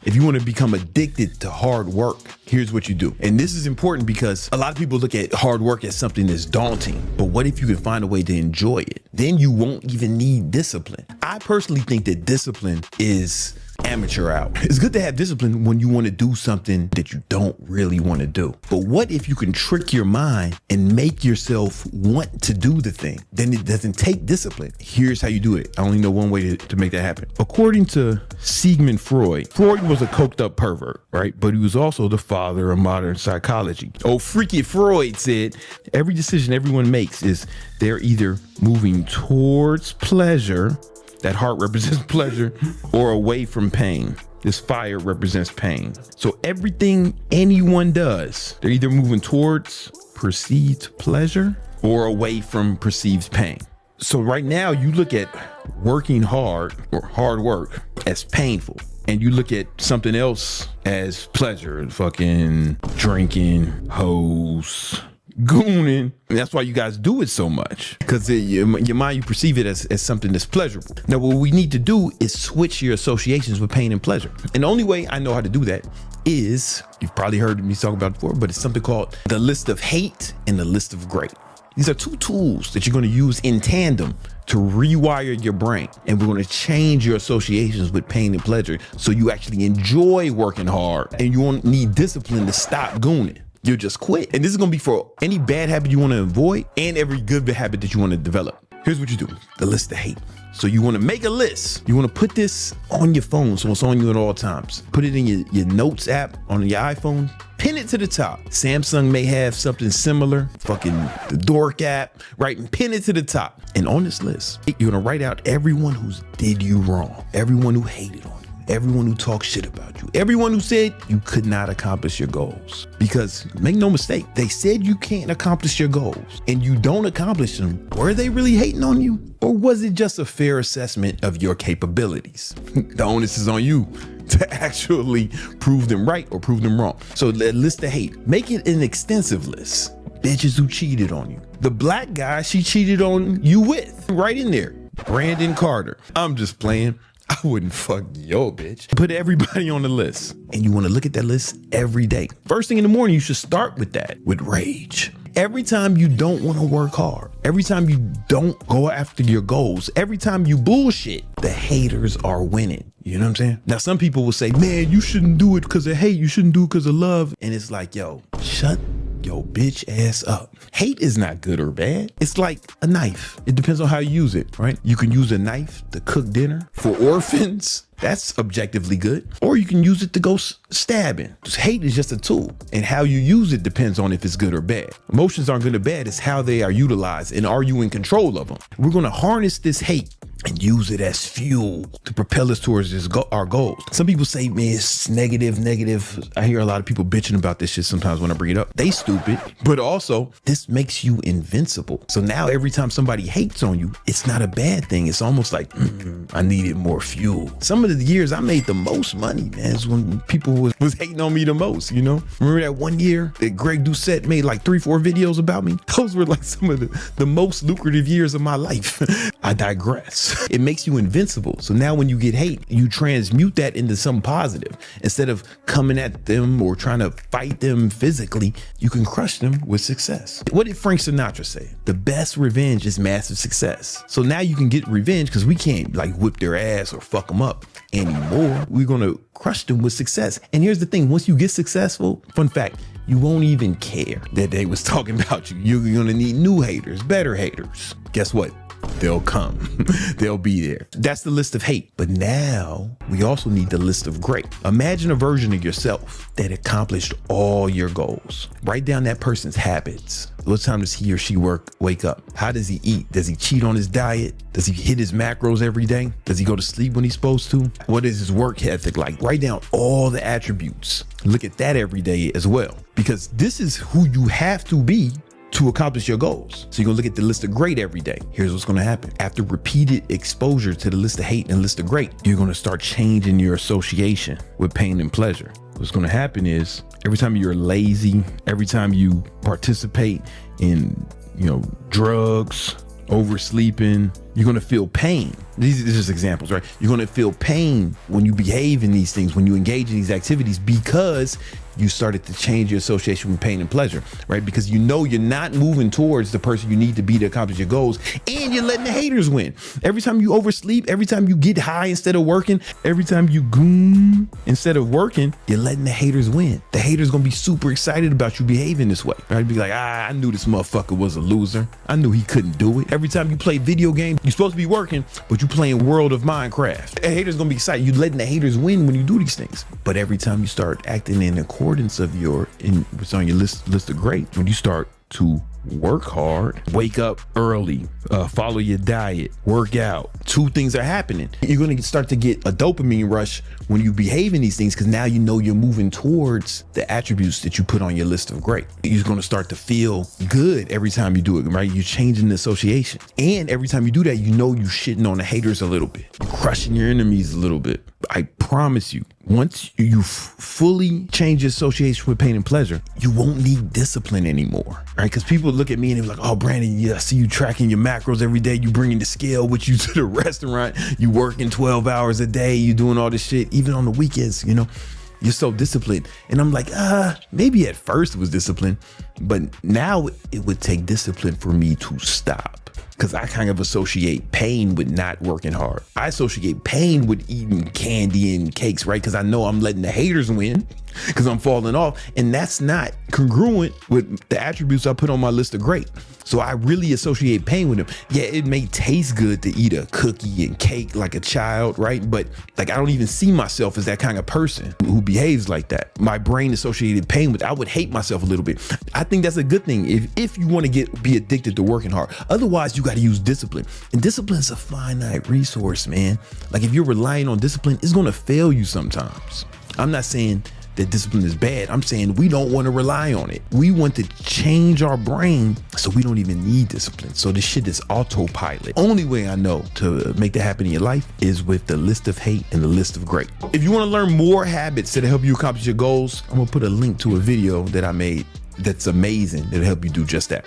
If you want to become addicted to hard work, here's what you do. And this is important because a lot of people look at hard work as something that's daunting. But what if you can find a way to enjoy it? Then you won't even need discipline. I personally think that discipline is amateur hour. It's good to have discipline when you want to do something that you don't really want to do. But what if you can trick your mind and make yourself want to do the thing? Then it doesn't take discipline. Here's how you do it. I only know one way to make that happen. According to Sigmund Freud, Freud was a coked up pervert, right? But he was also the father of modern psychology. Oh, freaky Freud said, every decision everyone makes is they're either moving towards pleasure, that heart represents pleasure, or away from pain. This fire represents pain. So everything anyone does, they're either moving towards perceived pleasure or away from perceived pain. So right now you look at working hard or hard work as painful, and you look at something else as pleasure, fucking drinking, hoes, gooning. And that's why you guys do it so much, because your mind, you perceive it as something that's pleasurable. Now, what we need to do is switch your associations with pain and pleasure. And the only way I know how to do that is, you've probably heard me talk about it before, but it's something called the list of hate and the list of great. These are two tools that you're going to use in tandem to rewire your brain. And we're going to change your associations with pain and pleasure so you actually enjoy working hard, and you won't need discipline to stop gooning. You'll just quit. And this is going to be for any bad habit you want to avoid and every good habit that you want to develop. Here's what you do. The list of hate. So you want to make a list. You want to put this on your phone so it's on you at all times. Put it in your notes app on your iPhone. Pin it to the top. Samsung may have something similar. Fucking the Dork app, right? And pin it to the top. And on this list, you're going to write out everyone who's did you wrong. Everyone who hated on you. Everyone who talks shit about you, everyone who said you could not accomplish your goals. Because make no mistake, they said you can't accomplish your goals and you don't accomplish them. Were they really hating on you? Or was it just a fair assessment of your capabilities? The onus is on you to actually prove them right or prove them wrong. So list of hate, make it an extensive list. Bitches who cheated on you. The black guy she cheated on you with, right in there. Brandon Carter. I'm just playing. I wouldn't fuck your bitch. Put everybody on the list. And you want to look at that list every day. First thing in the morning, you should start with that, with rage. Every time you don't want to work hard, every time you don't go after your goals, every time you bullshit, the haters are winning. You know what I'm saying? Now, some people will say, man, you shouldn't do it because of hate. You shouldn't do it because of love. And it's like, yo, shut your bitch ass up. Hate is not good or bad. It's like a knife. It depends on how you use it, right? You can use a knife to cook dinner for orphans. That's objectively good. Or you can use it to go stabbing. Hate is just a tool, and how you use it depends on if it's good or bad. Emotions aren't good or bad. It's how they are utilized, and are you in control of them? We're going to harness this hate and use it as fuel to propel us towards our goals. Some people say, man, it's negative. I hear a lot of people bitching about this shit sometimes when I bring it up. They stupid, but also this makes you invincible. So now every time somebody hates on you, it's not a bad thing. It's almost like, I needed more fuel. Some of the years I made the most money, man, is when people was hating on me the most, you know? Remember that one year that Greg Doucette made like 3-4 videos about me? Those were like some of the most lucrative years of my life. I digress. It makes you invincible. So now when you get hate, you transmute that into something positive. Instead of coming at them or trying to fight them physically, you can crush them with success. What did Frank Sinatra say? The best revenge is massive success. So now you can get revenge because we can't like whip their ass or fuck them up anymore. We're going to crush them with success. And here's the thing. Once you get successful, fun fact, you won't even care that they was talking about you. You're going to need new haters, better haters. Guess what? They'll come. They'll be there. That's the list of hate. But now we also need the list of great. Imagine a version of yourself that accomplished all your goals. Write down that person's habits. What time does he or she wake up? How does he eat? Does he cheat on his diet? Does he hit his macros every day? Does he go to sleep when he's supposed to? What is his work ethic like? Write down all the attributes. Look at that every day as well, because this is who you have to be to accomplish your goals. So you're gonna look at the list of great every day. Here's what's gonna happen. After repeated exposure to the list of hate and list of great, you're gonna start changing your association with pain and pleasure. What's gonna happen is every time you're lazy, every time you participate in, drugs, oversleeping, You're going to feel pain. These are just examples, right? You're going to feel pain when you behave in these things, when you engage in these activities, because you started to change your association with pain and pleasure, right? Because you know you're not moving towards the person you need to be to accomplish your goals, and you're letting the haters win. Every time you oversleep, every time you get high instead of working, every time you goon instead of working, you're letting the haters win. The haters gonna be super excited about you behaving this way, right? Be like, I knew this motherfucker was a loser. I knew he couldn't do it. Every time you play video games, you're supposed to be working, but you playing World of Minecraft. The haters gonna be excited. You letting the haters win when you do these things. But every time you start acting in accordance of what's on your list of great, when you start to work hard, wake up early, follow your diet, work out, two things are happening. You're going to start to get a dopamine rush when you behave in these things, because now you know you're moving towards the attributes that you put on your list of great. You're going to start to feel good every time you do it, right? You're changing the association. And every time you do that, you know you're shitting on the haters a little bit, you're crushing your enemies a little bit. I promise you, once you fully change your association with pain and pleasure, you won't need discipline anymore, right? Because people look at me and they're like, oh, Brandon, yeah, I see you tracking your macros every day. You bringing the scale with you to the restaurant. You working 12 hours a day. You doing all this shit, even on the weekends, you know? You're so disciplined. And I'm like, maybe at first it was discipline, but now it would take discipline for me to stop. Because I kind of associate pain with not working hard. I associate pain with eating candy and cakes, right? Because I know I'm letting the haters win because I'm falling off. And that's not congruent with the attributes I put on my list of great. So I really associate pain with them. Yeah, it may taste good to eat a cookie and cake like a child, right? But like, I don't even see myself as that kind of person who behaves like that. My brain associated pain with, I would hate myself a little bit. I think that's a good thing if you want to be addicted to working hard. Otherwise, you got to use discipline. And discipline is a finite resource, man. Like if you're relying on discipline, it's going to fail you sometimes. I'm not saying that discipline is bad. I'm saying we don't want to rely on it. We want to change our brain so we don't even need discipline. So this shit is autopilot. Only way I know to make that happen in your life is with the list of hate and the list of great. If you want to learn more habits that help you accomplish your goals, I'm gonna put a link to a video that I made that's amazing that'll help you do just that.